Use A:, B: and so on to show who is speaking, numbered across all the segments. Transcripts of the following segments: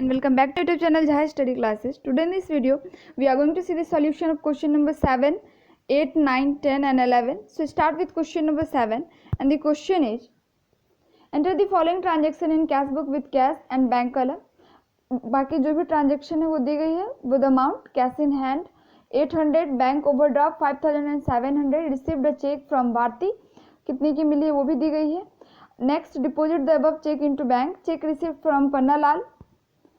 A: and welcome back to YouTube channel Jai Study Classes. Today in this video we are going to see the solution of question number 7, 8, 9, 10 and 11. So start with question number 7 and the question is enter the following transaction in cash book with cash and bank column. बाकी जो भी transaction है वो दी गई है with amount cash in hand 800, bank overdraft 5700, received a cheque from Bharti, कितने की मिली है वो भी दी गई है. Next, deposit the above cheque into bank, cheque received from Pannalal,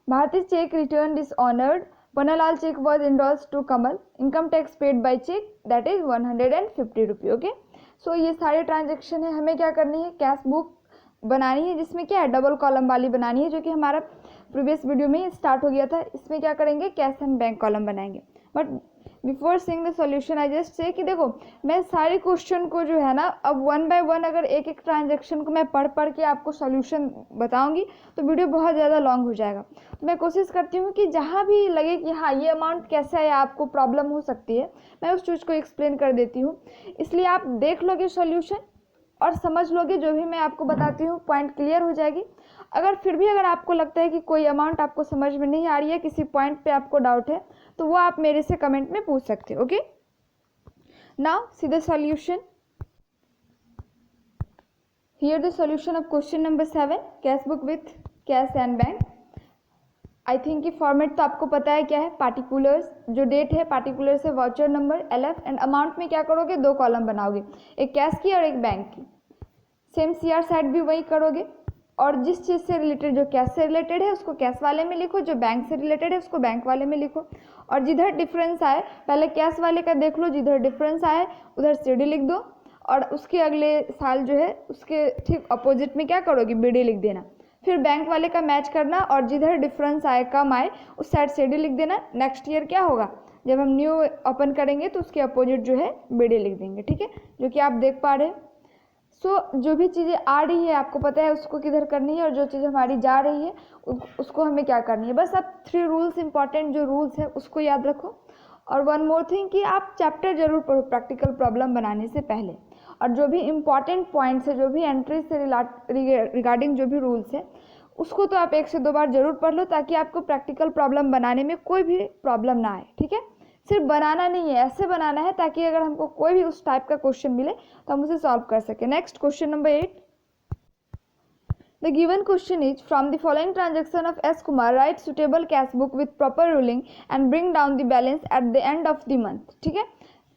A: Bharti cheque return is honoured, Pannalal cheque was endorsed to Kamal, income tax paid by cheque that is 150 रुपये. ओके, सो ये सारे ट्रांजेक्शन है. हमें क्या करनी है, कैश बुक बनानी है जिसमें क्या है डबल कॉलम वाली बनानी है, जो कि हमारा प्रीवियस वीडियो में स्टार्ट हो गया था. इसमें क्या करेंगे, कैश एंड बैंक कॉलम बनाएंगे. But before seeing the solution I just say कि देखो मैं सारे क्वेश्चन को जो है ना अब वन बाय वन अगर एक एक ट्रांजेक्शन को मैं पढ़ के आपको सॉल्यूशन बताऊंगी तो वीडियो बहुत ज़्यादा लॉन्ग हो जाएगा. तो मैं कोशिश करती हूँ कि जहाँ भी लगे कि हाँ ये अमाउंट कैसा है, आपको प्रॉब्लम हो सकती है, मैं उस चीज़ को एक्सप्लेन कर देती हूँ. इसलिए आप देख लोगे सॉल्यूशन और समझ लोगे जो भी मैं आपको बताती हूँ, पॉइंट क्लियर हो जाएगी. अगर फिर भी अगर आपको लगता है कि कोई अमाउंट आपको समझ में नहीं आ रही है, किसी पॉइंट पे आपको डाउट है, तो वो आप मेरे से कमेंट में पूछ सकते हो. Okay, now see the solution. Here the solution of question number 7, cash book with cash and bank. I think कि फॉर्मेट तो आपको पता है क्या है, पार्टिकुलर्स जो डेट है, पार्टिकुलर से voucher number LF and amount में क्या करोगे, दो कॉलम बनाओगे, एक कैश की और एक बैंक की. सेम CR साइड भी वही करोगे और जिस चीज़ से रिलेटेड, जो कैश से रिलेटेड है उसको कैश वाले में लिखो, जो बैंक से रिलेटेड है उसको बैंक वाले में लिखो. और जिधर डिफरेंस आए पहले कैश वाले का देख लो, जिधर डिफरेंस आए उधर CD लिख दो और उसके अगले साल जो है उसके ठीक अपोजिट में क्या करोगे, BD लिख देना. फिर बैंक वाले का मैच करना और जिधर डिफरेंस आए कम आए उस साइड CD लिख देना. नेक्स्ट ईयर क्या होगा, जब हम न्यू ओपन करेंगे तो उसके अपोजिट जो है BD लिख देंगे. ठीक है, जो कि आप देख पा रहे हैं. सो जो भी चीज़ें आ रही है आपको पता है उसको किधर करनी है, और जो चीज़ हमारी जा रही है उसको हमें क्या करनी है. बस आप 3 रूल्स, इंपॉर्टेंट जो रूल्स है उसको याद रखो. और वन मोर थिंग कि आप चैप्टर जरूर पढ़ो प्रैक्टिकल प्रॉब्लम बनाने से पहले, और जो भी इम्पॉर्टेंट पॉइंट्स है, जो भी एंट्री से रिगार्डिंग जो भी रूल्स है उसको तो आप 1 से 2 बार जरूर पढ़ लो, ताकि आपको प्रैक्टिकल प्रॉब्लम बनाने में कोई भी प्रॉब्लम ना आए. ठीक है, सिर्फ बनाना नहीं है, ऐसे बनाना है ताकि अगर हमको कोई भी उस टाइप का क्वेश्चन मिले तो हम उसे सॉल्व कर सके. Next, question number 8. The given question is from the following transaction of S. Kumar, write suitable cash book with proper ruling and bring down the balance at the end of the month. ठीक है,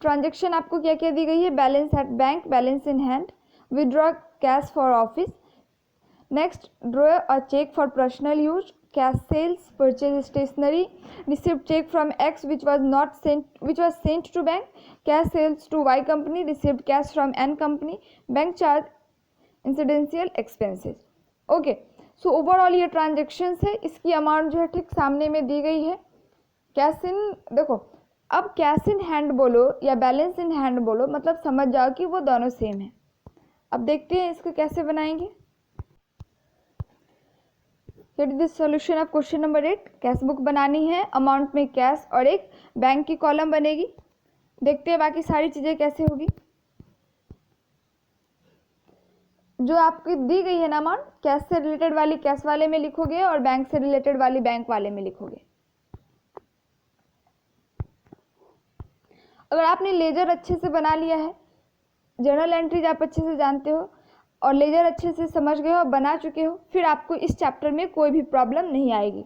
A: transaction आपको क्या क्या दी गई है, balance at bank, balance in hand, withdraw cash for office. Next, draw a cheque for personal use, cash sales, purchase stationery, received check from X which was sent to bank, cash sales to Y company, received cash from N company, bank charge incidental expenses. Okay, so overall ये transactions है, इसकी amount जो है ठीक सामने में दी गई है. कैश इन, देखो अब कैश इन हैंड बोलो या बैलेंस इन हैंड बोलो, मतलब समझ जाओ कि वो दोनों सेम है. अब देखते हैं इसको कैसे बनाएंगे. Here is the solution of question number 8. Cash book बनानी है, अमाउंट में कैश और एक बैंक की कॉलम बनेगी. देखते हैं बाकी सारी चीज़ें कैसे होगी. जो आपकी दी गई है ना अमाउंट, कैश से रिलेटेड वाली कैश वाले में लिखोगे और बैंक से रिलेटेड वाली बैंक वाले में लिखोगे. अगर आपने लेजर अच्छे से बना लिया है, जर्नल एंट्रीज आप अच्छे से जानते हो और लेजर अच्छे से समझ गए हो, बना चुके हो, फिर आपको इस चैप्टर में कोई भी प्रॉब्लम नहीं आएगी.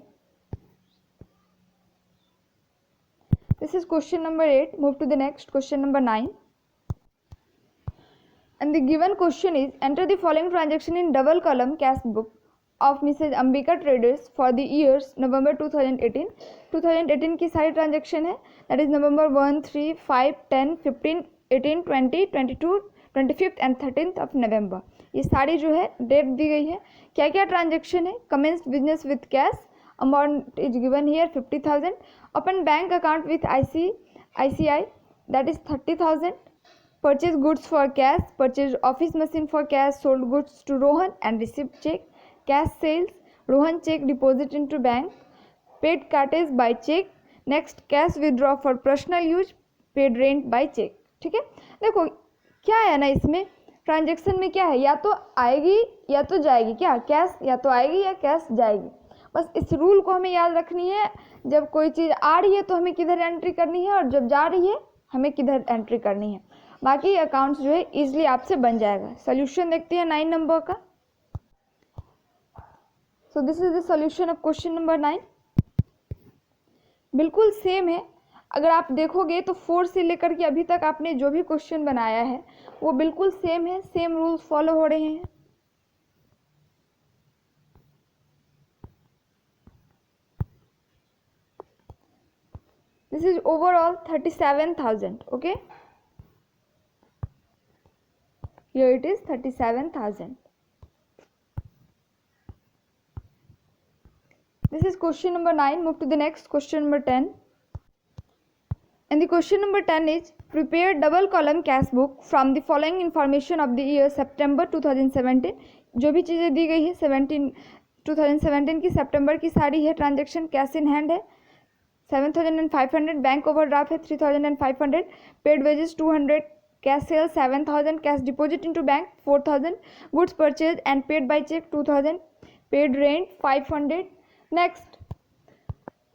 A: This is question number 8. Move to the next, question number 9. And the given question is enter the following transaction in double column cash book of Mrs. Ambika Traders for the years November 2018. 2018 की सारी transaction है, that is November 1, 3, 5, 10, 15, 18, 20, 22, 25 and 13th of November. ये सारी जो है date दी गई है. क्या क्या ट्रांजेक्शन है, commenced business with cash, amount is given here 50,000, open bank account with ICICI that is 30,000, purchase goods for cash, purchase office machine for cash, sold goods to Rohan and received check, cash sales, Rohan check deposit into bank, paid cartage by check. Next, cash withdraw for personal use, paid rent by check. ठीक है, देखो क्या है ना, इसमें transaction में क्या है, या तो आएगी या तो जाएगी, क्या कैश या तो आएगी या कैश जाएगी. बस इस रूल को हमें याद रखनी है, जब कोई चीज़ आ रही है तो हमें किधर एंट्री करनी है और जब जा रही है हमें किधर एंट्री करनी है। बाकी अकाउंट्स जो है ईजिली आपसे बन जाएगा। सोल्यूशन देखते हैं 9 नंबर का। So this is the solution of question number 9। बिल्कुल सेम है, अगर आप देखोगे तो 4 से लेकर के अभी तक आपने जो भी क्वेश्चन बनाया है वो बिल्कुल सेम है, सेम रूल्स फॉलो हो रहे हैं। This is overall 37,000. Okay, here it is 37,000. This is question number 9. Move to the next question number 10. And the question number 10 is, prepare double column cash book from the following information of the year September 2017. जो भी चीज़ें दी गई है 2017 की सितंबर की सारी है। Transaction cash in hand है 7,500, बैंक ओवरड्राफ्ट है 3,500, paid wages 200, cash sale 7,000, cash deposit into bank 4,000, goods purchase and paid by cheque 2,000, paid rent 500, next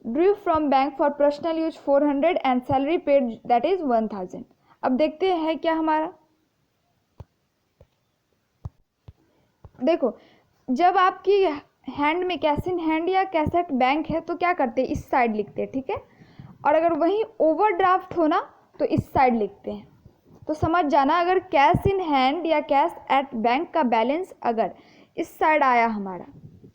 A: drew from bank for personal use 400 and salary paid that is 1,000। अब देखते हैं क्या हमारा, देखो जब आपकी हैंड में कैश इन हैंड या कैश एट बैंक है तो क्या करते हैं, इस साइड लिखते हैं, ठीक है। और अगर वहीं ओवरड्राफ्ट हो ना तो इस साइड लिखते हैं। तो समझ जाना, अगर कैश इन हैंड या कैश एट बैंक का बैलेंस अगर इस साइड आया हमारा,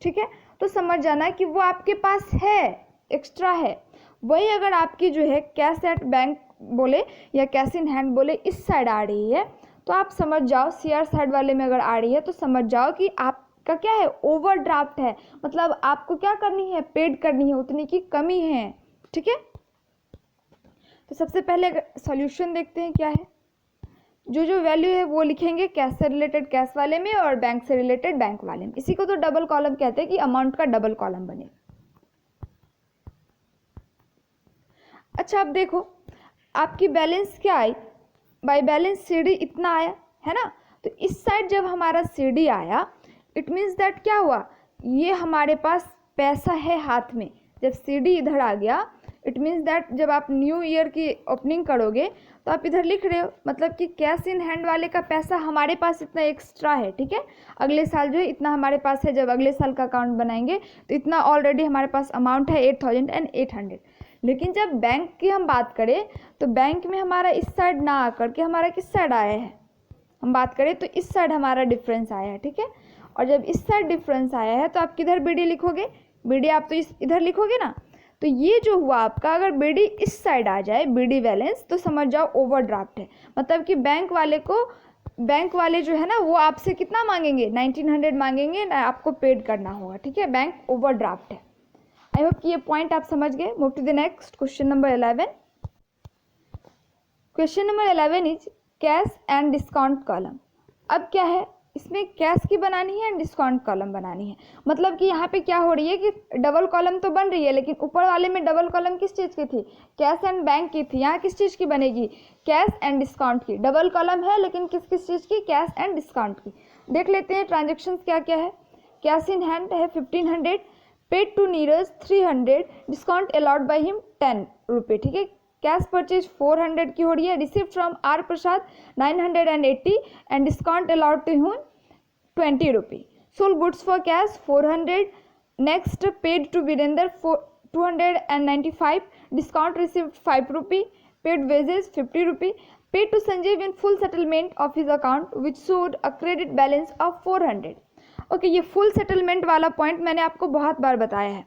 A: ठीक है, तो समझ जाना कि वो आपके पास है, एक्स्ट्रा है। वही अगर आपकी जो है कैश एट बैंक बोले या कैश इन हैंड बोले इस साइड आ रही है तो आप समझ जाओ, सीआर साइड वाले में अगर आ रही है तो समझ जाओ कि आपका क्या है, ओवरड्राफ्ट है। मतलब आपको क्या करनी है, पेड करनी है, उतनी की कमी है, ठीक है। तो सबसे पहले सॉल्यूशन देखते हैं क्या है। जो जो वैल्यू है वो लिखेंगे कैश से रिलेटेड कैश वाले में और बैंक से रिलेटेड बैंक वाले में। इसी को तो डबल कॉलम कहते हैं कि अमाउंट का डबल कॉलम बने। अच्छा अब देखो आपकी बैलेंस क्या आई, बाय बैलेंस सीडी इतना आया है ना। तो इस साइड जब हमारा सीडी आया इट मीन्स दैट क्या हुआ, ये हमारे पास पैसा है हाथ में। जब सीडी इधर आ गया इट मीन्स दैट जब आप न्यू ईयर की ओपनिंग करोगे तो आप इधर लिख रहे हो, मतलब कि कैश इन हैंड वाले का पैसा हमारे पास इतना एक्स्ट्रा है, ठीक है। अगले साल जो है इतना हमारे पास है, जब अगले साल का अकाउंट बनाएंगे तो इतना ऑलरेडी हमारे पास अमाउंट है 8,800। लेकिन जब बैंक की हम बात करें तो बैंक में हमारा इस साइड ना आकर के हमारा किस साइड आया है, हम बात करें तो इस साइड हमारा डिफरेंस आया है, ठीक है। और जब इस साइड डिफरेंस आया है तो आप किधर बीडी लिखोगे, बीडी आप तो इधर लिखोगे ना। तो ये जो हुआ आपका, अगर बीडी इस साइड आ जाए बीडी बैलेंस तो समझ जाओ ओवरड्राफ्ट है। मतलब कि बैंक वाले जो है ना वो आपसे कितना मांगेंगे, 1,900 मांगेंगे ना, आपको पेड करना होगा, ठीक है। बैंक ओवरड्राफ्ट है। आई होप कि ये पॉइंट आप समझ गए। Move to the next question number 11। Question number 11 is cash and discount column. अब क्या है, इसमें कैश की बनानी है एंड डिस्काउंट कॉलम बनानी है। मतलब कि यहाँ पे क्या हो रही है कि डबल कॉलम तो बन रही है लेकिन ऊपर वाले में डबल कॉलम किस चीज़ की थी, कैश एंड बैंक की थी। यहाँ किस चीज़ की बनेगी, कैश एंड डिस्काउंट की। डबल कॉलम है लेकिन किस किस चीज़ की, कैश एंड डिस्काउंट की। देख लेते हैं ट्रांजेक्शन क्या क्या है। कैश इन हैंड है 1,500, paid to Neeraj 300, discount allowed by him 10 रुपये, ठीक है। कैश परचेज 400 की हो रही है, receive from R Prasad 980 and discount allowed to him 20 रुपये। Sold goods for cash 400, next paid to Virendra 295, discount received 5 रुपये, पेड वेजेस 50 रुपये, paid to Sanjeev in full settlement of his account which showed a credit balance of 400। Okay, ये full settlement वाला point मैंने आपको बहुत बार बताया है।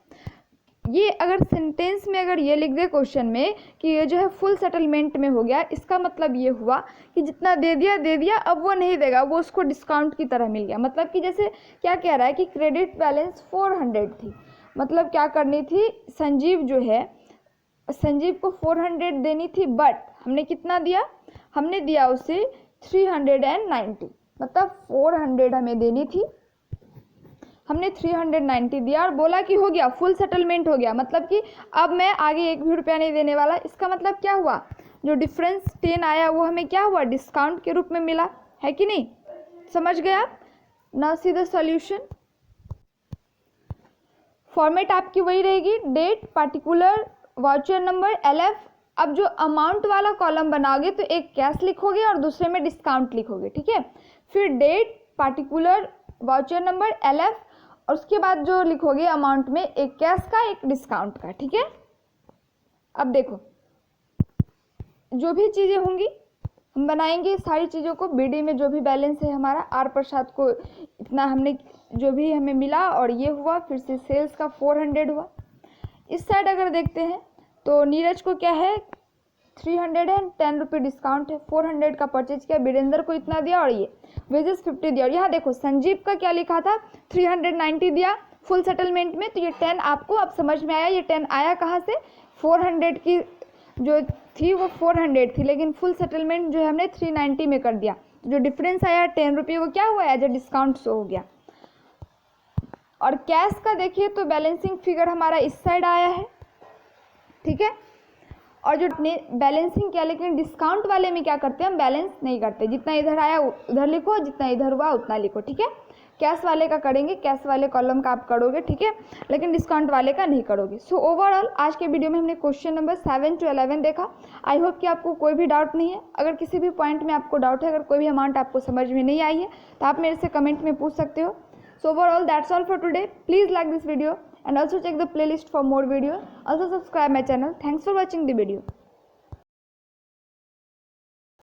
A: ये अगर सेंटेंस में अगर ये लिख दे क्वेश्चन में कि ये जो है फुल सेटलमेंट में हो गया, इसका मतलब ये हुआ कि जितना दे दिया अब वो नहीं देगा, वो उसको डिस्काउंट की तरह मिल गया। मतलब कि जैसे क्या कह रहा है कि क्रेडिट बैलेंस 400 थी, मतलब क्या करनी थी, संजीव जो है संजीव को 400 देनी थी, बट हमने कितना दिया, हमने दिया उसे 390, मतलब 400 हमें देनी थी, हमने 390 दिया और बोला कि हो गया, फुल सेटलमेंट हो गया। मतलब कि अब मैं आगे 1 भी रुपया नहीं देने वाला। इसका मतलब क्या हुआ, जो डिफरेंस 10 आया वो हमें क्या हुआ, डिस्काउंट के रूप में मिला, है कि नहीं। समझ गए आप। Now see the solution. Format आपकी वही रहेगी, date, particular, voucher number, LF। अब जो अमाउंट वाला कॉलम बनाओगे तो एक कैश लिखोगे और दूसरे में डिस्काउंट लिखोगे, ठीक है। फिर date, particular, voucher number, LF, और उसके बाद जो लिखोगे अमाउंट में एक कैश का एक डिस्काउंट का, ठीक है। अब देखो जो भी चीज़ें होंगी हम बनाएंगे सारी चीज़ों को। BD में जो भी बैलेंस है हमारा, R प्रसाद को इतना हमने जो भी हमें मिला और ये हुआ, फिर से सेल्स का 400 हुआ। इस साइड अगर देखते हैं तो नीरज को क्या है 310 रुपये डिस्काउंट है, 400 का परचेज किया, वीरेंद्र को इतना दिया और ये वेजेस 50 दिया। और यहाँ देखो संजीव का क्या लिखा था 390 दिया फुल सेटलमेंट में, तो ये 10 आपको अब समझ में आया। ये 10 आया कहाँ से, 400 की जो थी वो 400 थी, लेकिन फुल सेटलमेंट जो है हमने 390 में कर दिया। जो डिफरेंस आया 10 रुपये वो क्या हुआ, एज ए डिस्काउंट शो हो गया। और कैश का देखिए तो बैलेंसिंग फिगर हमारा इस साइड आया है, ठीक है। और जो बैलेंसिंग किया, लेकिन डिस्काउंट वाले में क्या करते हैं हम बैलेंस नहीं करते, जितना इधर आया उधर लिखो, जितना इधर हुआ उतना लिखो, ठीक है। कैश वाले का करेंगे, कैश वाले कॉलम का आप करोगे, ठीक है, लेकिन डिस्काउंट वाले का नहीं करोगे। सो ओवरऑल आज के वीडियो में हमने क्वेश्चन नंबर 7 to 11 देखा। आई होप कि आपको कोई भी डाउट नहीं है। अगर किसी भी पॉइंट में आपको डाउट है, अगर कोई भी अमाउंट आपको समझ में नहीं आई है तो आप मेरे से कमेंट में पूछ सकते हो। So overall that's all for today. Please like this video and also check the playlist for more videos. Also subscribe my channel. Thanks for watching the video.